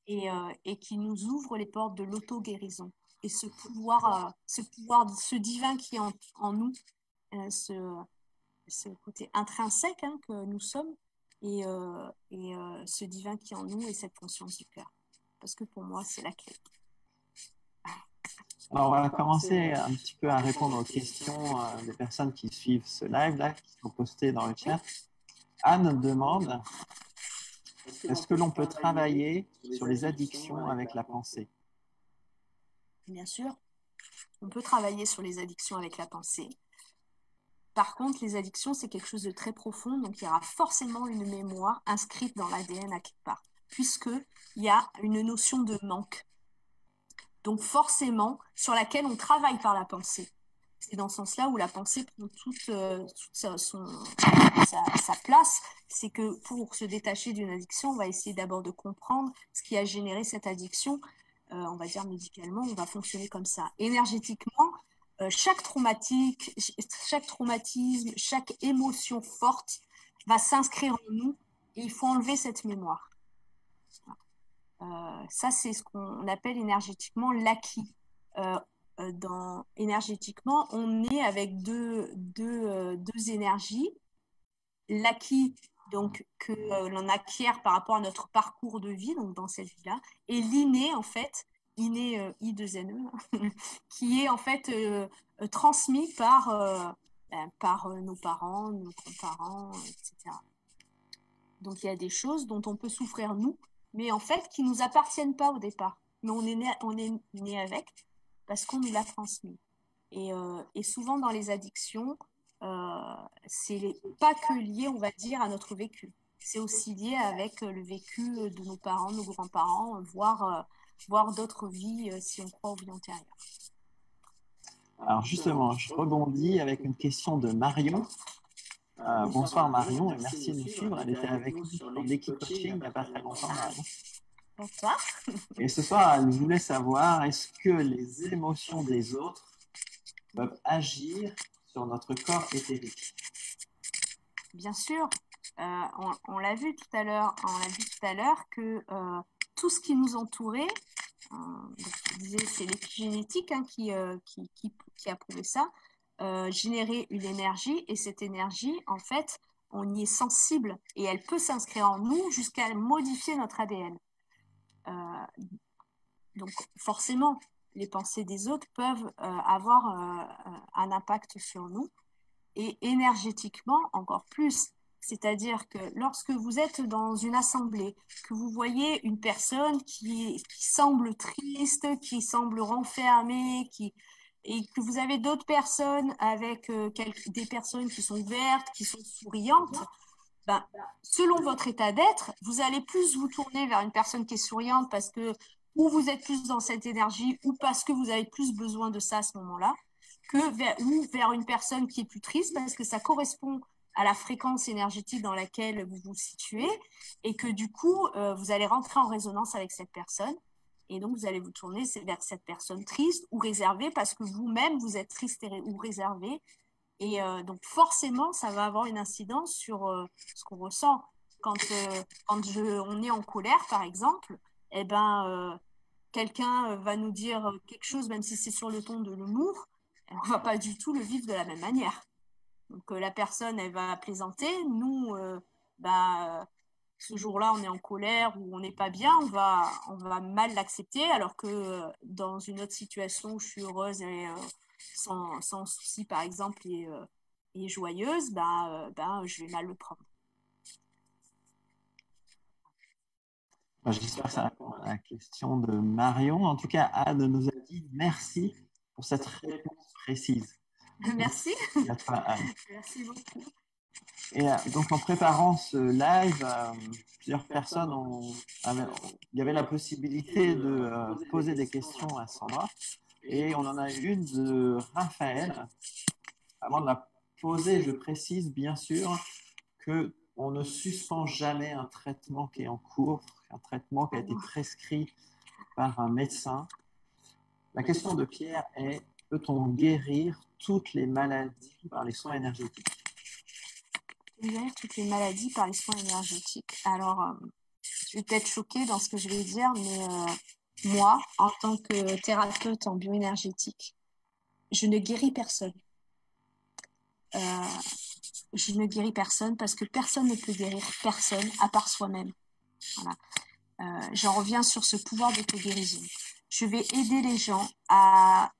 et qui nous ouvre les portes de l'auto-guérison. Et ce pouvoir, ce divin qui est en nous, ce côté intrinsèque hein, que nous sommes, et ce divin qui est en nous et cette conscience du cœur. Parce que pour moi, c'est la clé. Alors, on va commencer un petit peu à répondre aux questions des personnes qui suivent ce live-là, qui sont postées dans le chat. Anne demande, est-ce que l'on peut travailler sur les addictions avec la pensée? Bien sûr, on peut travailler sur les addictions avec la pensée. Par contre, les addictions, c'est quelque chose de très profond, donc il y aura forcément une mémoire inscrite dans l'ADN à quelque part, puisqu'il y a une notion de manque. Donc forcément, sur laquelle on travaille par la pensée. C'est dans ce sens-là où la pensée prend toute sa place. C'est que pour se détacher d'une addiction, on va essayer d'abord de comprendre ce qui a généré cette addiction. On va dire médicalement, on va fonctionner comme ça. Énergétiquement, chaque traumatisme, chaque émotion forte va s'inscrire en nous et il faut enlever cette mémoire. Ça, c'est ce qu'on appelle énergétiquement l'acquis. Énergétiquement, on est avec deux énergies. L'acquis, donc, que l'on acquiert par rapport à notre parcours de vie, donc dans cette vie-là, et l'inné, en fait, inné I2NE, qui est en fait transmis par nos parents, nos grands-parents, etc. Donc, il y a des choses dont on peut souffrir, nous, mais en fait, qui ne nous appartiennent pas au départ. Mais on est né avec parce qu'on nous l'a transmis. Et souvent, dans les addictions, c'est pas que lié, on va dire, à notre vécu. C'est aussi lié avec le vécu de nos parents, nos grands-parents, voire d'autres vies, si on croit aux vies antérieures. Alors justement, je rebondis avec une question de Marion. Bonsoir Marion et merci de nous suivre. Elle était avec nous sur l'équipe coaching il n'y a pas très longtemps. Marion. Bonsoir. Et ce soir, elle voulait savoir, est-ce que les émotions des autres peuvent agir sur notre corps éthérique? Bien sûr, on l'a vu tout à l'heure, que tout ce qui nous entourait je disais, c'est l'épigénétique qui a prouvé ça, générer une énergie, et cette énergie, en fait, on y est sensible et elle peut s'inscrire en nous jusqu'à modifier notre ADN. Donc forcément, les pensées des autres peuvent avoir un impact sur nous, et énergétiquement encore plus. C'est-à-dire que lorsque vous êtes dans une assemblée, que vous voyez une personne qui semble triste, qui semble renfermée, et que vous avez d'autres personnes avec des personnes qui sont vertes, qui sont souriantes, ben, selon votre état d'être, vous allez plus vous tourner vers une personne qui est souriante parce que ou vous êtes plus dans cette énergie, ou parce que vous avez plus besoin de ça à ce moment-là, ou vers une personne qui est plus triste parce que ça correspond à la fréquence énergétique dans laquelle vous vous situez, et que du coup, vous allez rentrer en résonance avec cette personne, et donc vous allez vous tourner vers cette personne triste ou réservée parce que vous-même, vous êtes triste ou réservé. Et donc forcément, ça va avoir une incidence sur ce qu'on ressent. Quand on est en colère, par exemple, eh ben, quelqu'un va nous dire quelque chose, même si c'est sur le ton de l'humour, on ne va pas du tout le vivre de la même manière. Donc la personne, elle va plaisanter. Nous, ce jour-là, on est en colère ou on n'est pas bien, on va mal l'accepter, alors que dans une autre situation où je suis heureuse et sans souci, par exemple, et joyeuse, je vais mal le prendre. J'espère que ça répond à la question de Marion. En tout cas, Anne nous a dit merci pour cette réponse précise. Merci. À toi, Anne. Merci beaucoup. Et donc, en préparant ce live, plusieurs personnes il y avait la possibilité de poser des questions à Sandra. Et on en a une de Raphaël. Avant de la poser, je précise bien sûr qu'on ne suspend jamais un traitement qui est en cours, un traitement qui a été prescrit par un médecin. La question de Pierre est, peut-on guérir toutes les maladies par les soins énergétiques? Guérir toutes les maladies par les soins énergétiques. Alors, je vais peut-être choquée dans ce que je vais dire, mais moi, en tant que thérapeute en bioénergétique, je ne guéris personne. Je ne guéris personne parce que personne ne peut guérir personne à part soi-même. Voilà. J'en reviens sur ce pouvoir d'auto-guérison. Je vais aider les gens à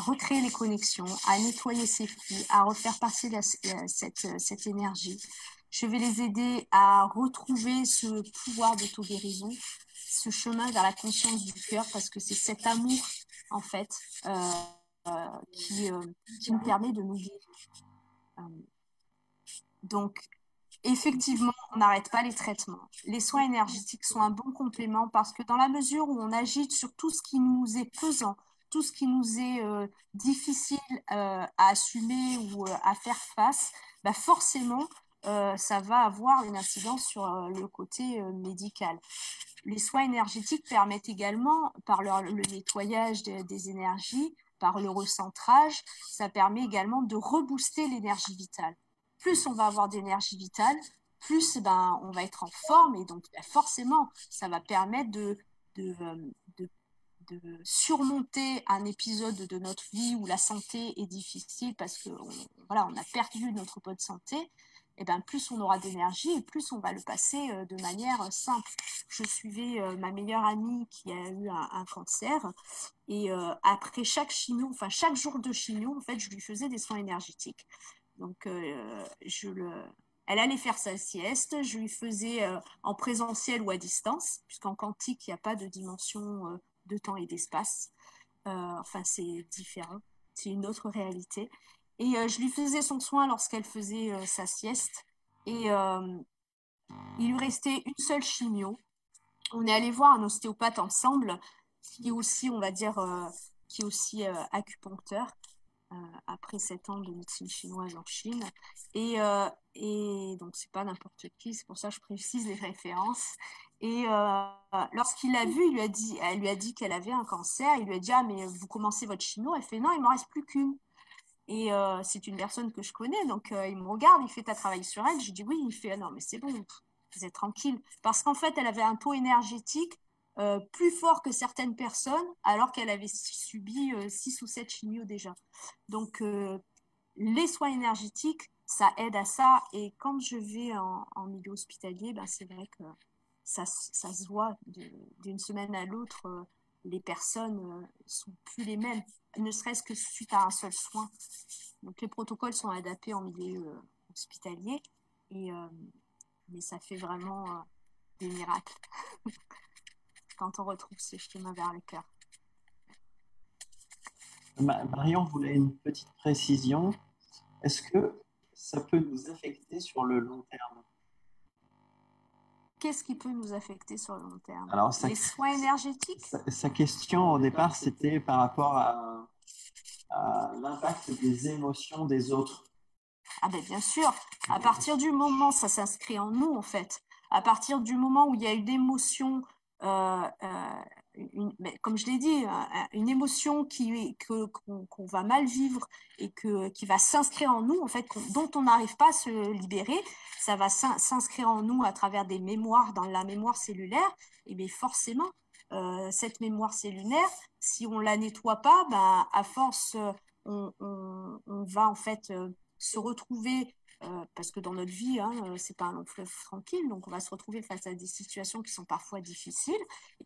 recréer les connexions, à nettoyer ces flux, à refaire passer cette énergie. Je vais les aider à retrouver ce pouvoir d'auto-guérison, ce chemin vers la conscience du cœur, parce que c'est cet amour, en fait, qui nous permet de nous guérir. Donc, effectivement, on n'arrête pas les traitements. Les soins énergétiques sont un bon complément parce que dans la mesure où on agite sur tout ce qui nous est pesant, tout ce qui nous est difficile à assumer ou à faire face, forcément, ça va avoir une incidence sur le côté médical. Les soins énergétiques permettent également, par le nettoyage des énergies, par le recentrage, ça permet également de rebooster l'énergie vitale. Plus on va avoir d'énergie vitale, plus on va être en forme, et donc forcément, ça va permettre de surmonter un épisode de notre vie où la santé est difficile parce qu'on a perdu notre bonne santé. Et plus on aura d'énergie et plus on va le passer de manière simple. Je suivais ma meilleure amie qui a eu un cancer, et après chaque jour de chimio, en fait, je lui faisais des soins énergétiques. Donc, elle allait faire sa sieste, je lui faisais en présentiel ou à distance, puisqu'en quantique, il n'y a pas de dimension de temps et d'espace. C'est différent, c'est une autre réalité. Et je lui faisais son soin lorsqu'elle faisait sa sieste. Et il lui restait une seule chimio. On est allé voir un ostéopathe ensemble, qui est aussi, on va dire, qui est aussi acupuncteur, après 7 ans de médecine chinoise en Chine. Et donc, c'est pas n'importe qui, c'est pour ça que je précise les références. Et lorsqu'il l'a vue, elle lui a dit qu'elle avait un cancer. Il lui a dit, ah, mais vous commencez votre chimio? Elle fait, non, il m'en reste plus qu'une. Et c'est une personne que je connais, donc il me regarde, il fait, t'as travaillé sur elle? Je dis oui. Il fait, ah non, mais c'est bon, vous êtes tranquille. Parce qu'en fait, elle avait un taux énergétique plus fort que certaines personnes, alors qu'elle avait subi 6 ou 7 chimios déjà. Donc, les soins énergétiques, ça aide à ça. Et quand je vais en milieu hospitalier, ben, c'est vrai que ça se voit d'une semaine à l'autre. Les personnes sont plus les mêmes, ne serait-ce que suite à un seul soin. Donc, les protocoles sont adaptés en milieu hospitalier, mais ça fait vraiment des miracles quand on retrouve ce chemin vers le cœur. Marion voulait une petite précision. Est-ce que ça peut nous affecter sur le long terme? Qu'est-ce qui peut nous affecter sur le long terme? Alors, les soins énergétiques? Sa question au départ, c'était par rapport à l'impact des émotions des autres. Ah ben bien sûr, à partir du moment, ça s'inscrit en nous en fait, à partir du moment où il y a une émotion, comme je l'ai dit, une émotion qu'on va mal vivre et qui va s'inscrire en nous, en fait, dont on n'arrive pas à se libérer, ça va s'inscrire en nous à travers des mémoires, dans la mémoire cellulaire, et bien forcément, cette mémoire cellulaire, si on la nettoie pas, ben, à force, on va en fait se retrouver, parce que dans notre vie, c'est pas un long fleuve tranquille, donc on va se retrouver face à des situations qui sont parfois difficiles.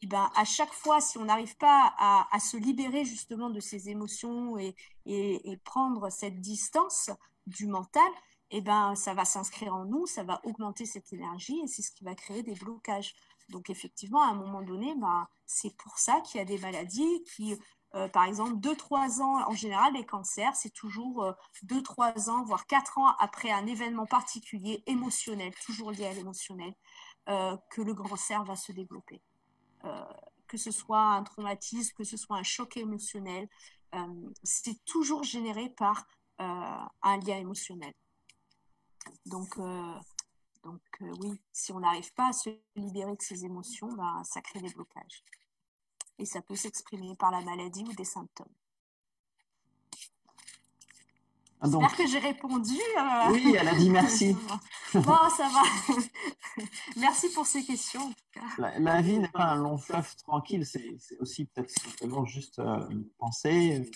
Et ben, à chaque fois, si on n'arrive pas à se libérer justement de ces émotions et prendre cette distance du mental, et ben, ça va s'inscrire en nous, ça va augmenter cette énergie et c'est ce qui va créer des blocages. Donc effectivement, à un moment donné, ben, c'est pour ça qu'il y a des maladies qui, par exemple, 2-3 ans, en général, les cancers, c'est toujours 2-3 ans, voire 4 ans après un événement particulier, émotionnel, toujours lié à l'émotionnel, que le cancer va se développer. Que ce soit un traumatisme, que ce soit un choc émotionnel, c'est toujours généré par un lien émotionnel. Donc oui, si on n'arrive pas à se libérer de ces émotions, ben, ça crée des blocages. Et ça peut s'exprimer par la maladie ou des symptômes. J'espère que j'ai répondu. Oui, elle a dit merci. Bon, ça va. Merci pour ces questions. La vie n'est pas un long fleuve tranquille, c'est aussi peut-être simplement juste une pensée,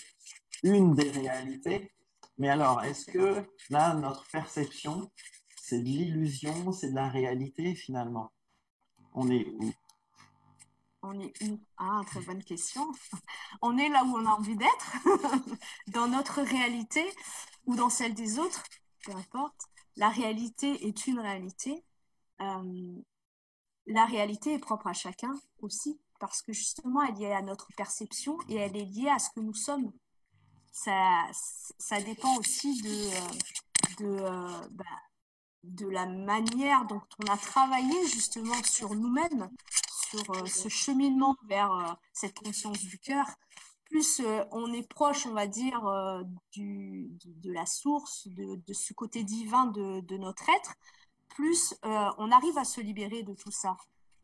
une des réalités. Mais alors, est-ce que là, notre perception, c'est de l'illusion, c'est de la réalité finalement? On est où? On est où? Ah, très bonne question. On est là où on a envie d'être, dans notre réalité ou dans celle des autres, peu importe. La réalité est une réalité. La réalité est propre à chacun aussi, parce que justement, elle est liée à notre perception et elle est liée à ce que nous sommes. Ça dépend aussi de la manière dont on a travaillé justement sur nous-mêmes, sur ce cheminement vers cette conscience du cœur. Plus on est proche, on va dire, de la source, de ce côté divin de notre être, plus on arrive à se libérer de tout ça.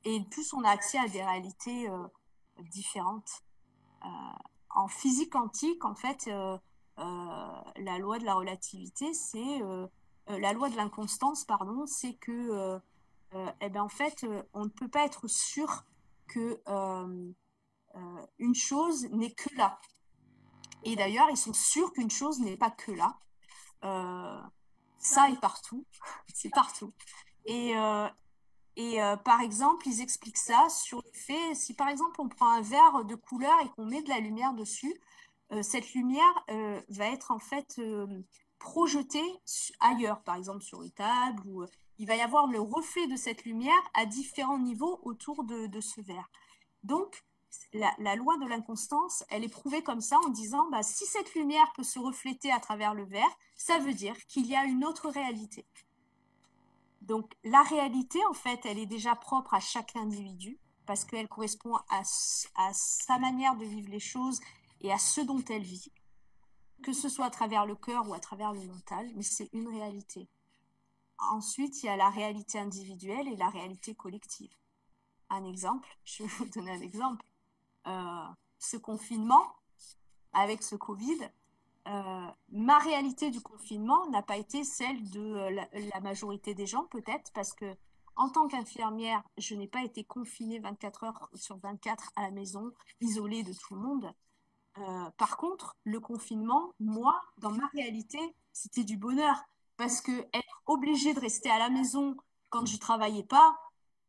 Et plus on a accès à des réalités différentes. En physique quantique, en fait, la loi de la relativité, c'est la loi de l'inconstance, pardon, c'est que, eh ben, en fait, on ne peut pas être sûr que une chose n'est que là. Et d'ailleurs, ils sont sûrs qu'une chose n'est pas que là. Ça est partout, c'est partout. Et par exemple, ils expliquent ça sur le fait, si par exemple on prend un verre de couleur et qu'on met de la lumière dessus, cette lumière va être en fait projetée ailleurs, par exemple sur une table, ou il va y avoir le reflet de cette lumière à différents niveaux autour de ce verre. Donc, la loi de l'inconstance, elle est prouvée comme ça en disant, bah, si cette lumière peut se refléter à travers le verre, ça veut dire qu'il y a une autre réalité. Donc, la réalité, en fait, elle est déjà propre à chaque individu parce qu'elle correspond à sa manière de vivre les choses et à ce dont elle vit, que ce soit à travers le cœur ou à travers le mental, mais c'est une réalité. Ensuite, il y a la réalité individuelle et la réalité collective. Un exemple, je vais vous donner un exemple. Ce confinement, avec ce Covid, ma réalité du confinement n'a pas été celle de la majorité des gens, peut-être, parce que En tant qu'infirmière, je n'ai pas été confinée 24 heures sur 24 à la maison, isolée de tout le monde. Par contre, le confinement, moi, dans ma réalité, c'était du bonheur. Parce que être obligée de rester à la maison quand je ne travaillais pas,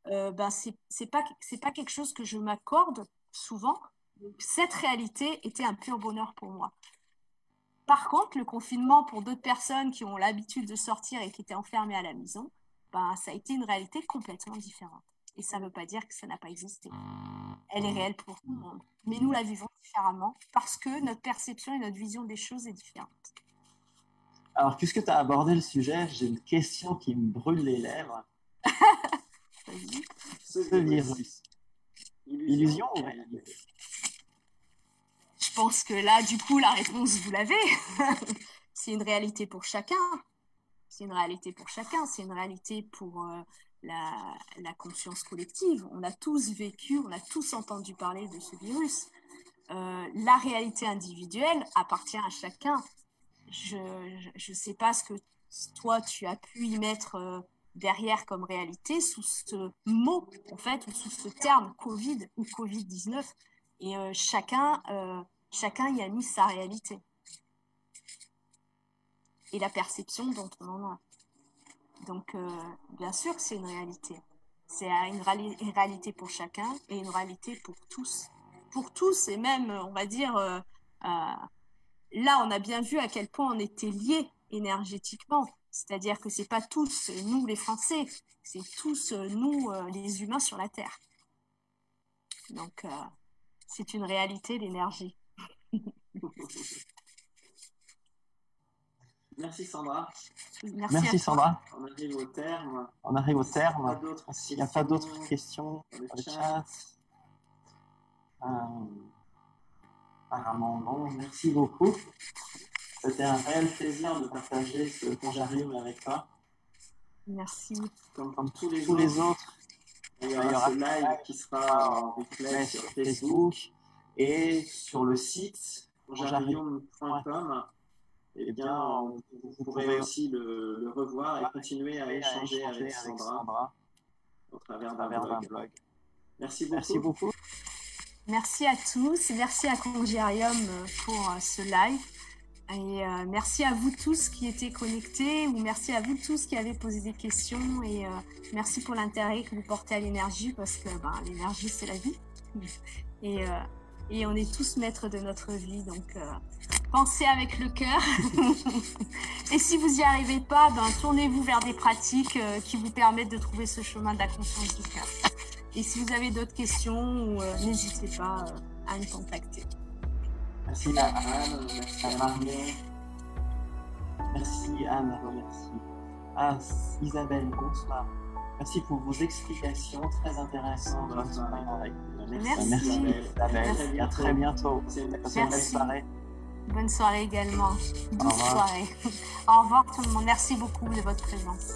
ben c'est pas quelque chose que je m'accorde souvent. Donc, cette réalité était un pur bonheur pour moi. Par contre, le confinement, pour d'autres personnes qui ont l'habitude de sortir et qui étaient enfermées à la maison, ben, ça a été une réalité complètement différente. Et ça ne veut pas dire que ça n'a pas existé. Elle est réelle pour tout le monde. Mais nous la vivons différemment parce que notre perception et notre vision des choses est différente. Alors, puisque tu as abordé le sujet, j'ai une question qui me brûle les lèvres. Ce virus, illusion ou réalité? Je pense que là, du coup, la réponse, vous l'avez. C'est une réalité pour chacun. C'est une réalité pour chacun. C'est une réalité pour la conscience collective. On a tous vécu, on a tous entendu parler de ce virus. La réalité individuelle appartient à chacun. Je ne sais pas ce que toi, tu as pu y mettre derrière comme réalité sous ce mot, en fait, ou sous ce terme Covid ou Covid-19. Et chacun y a mis sa réalité. Et la perception dont on en a. Donc, bien sûr que c'est une réalité. C'est une réalité pour chacun et une réalité pour tous. Pour tous, et même, on va dire, là, on a bien vu à quel point on était liés énergétiquement. C'est-à-dire que ce n'est pas tous, nous, les Français, c'est tous, nous, les humains sur la Terre. Donc, c'est une réalité, l'énergie. Merci Sandra. Merci Sandra. On arrive au terme. S'il n'y a pas d'autres questions dans le dans le chat. Apparemment non. Merci beaucoup. C'était un réel plaisir de partager ce Conjarium avec toi. Merci. Comme tous les autres, il y aura ce live qui sera en replay sur Facebook et sur le site conjarium.com. Eh bien, vous pourrez aussi le revoir et continuer à échanger avec Sandra au travers d'un blog. Merci beaucoup. Merci à tous. Merci à Conjarium pour ce live. Et merci à vous tous qui étaient connectés ou merci à vous tous qui avez posé des questions et merci pour l'intérêt que vous portez à l'énergie parce que l'énergie, c'est la vie. Et on est tous maîtres de notre vie. Donc, pensez avec le cœur. Et si vous n'y arrivez pas, tournez-vous vers des pratiques qui vous permettent de trouver ce chemin de la conscience du cœur. Et si vous avez d'autres questions, n'hésitez pas à me contacter. Merci à Anne, merci à Marion, merci Anne, merci à Isabelle, bonsoir. Merci pour vos explications très intéressantes. Merci Isabelle, et à très bientôt. Passez une belle soirée. Bonne soirée également. Douce soirée. Au revoir tout le monde. Merci beaucoup de votre présence.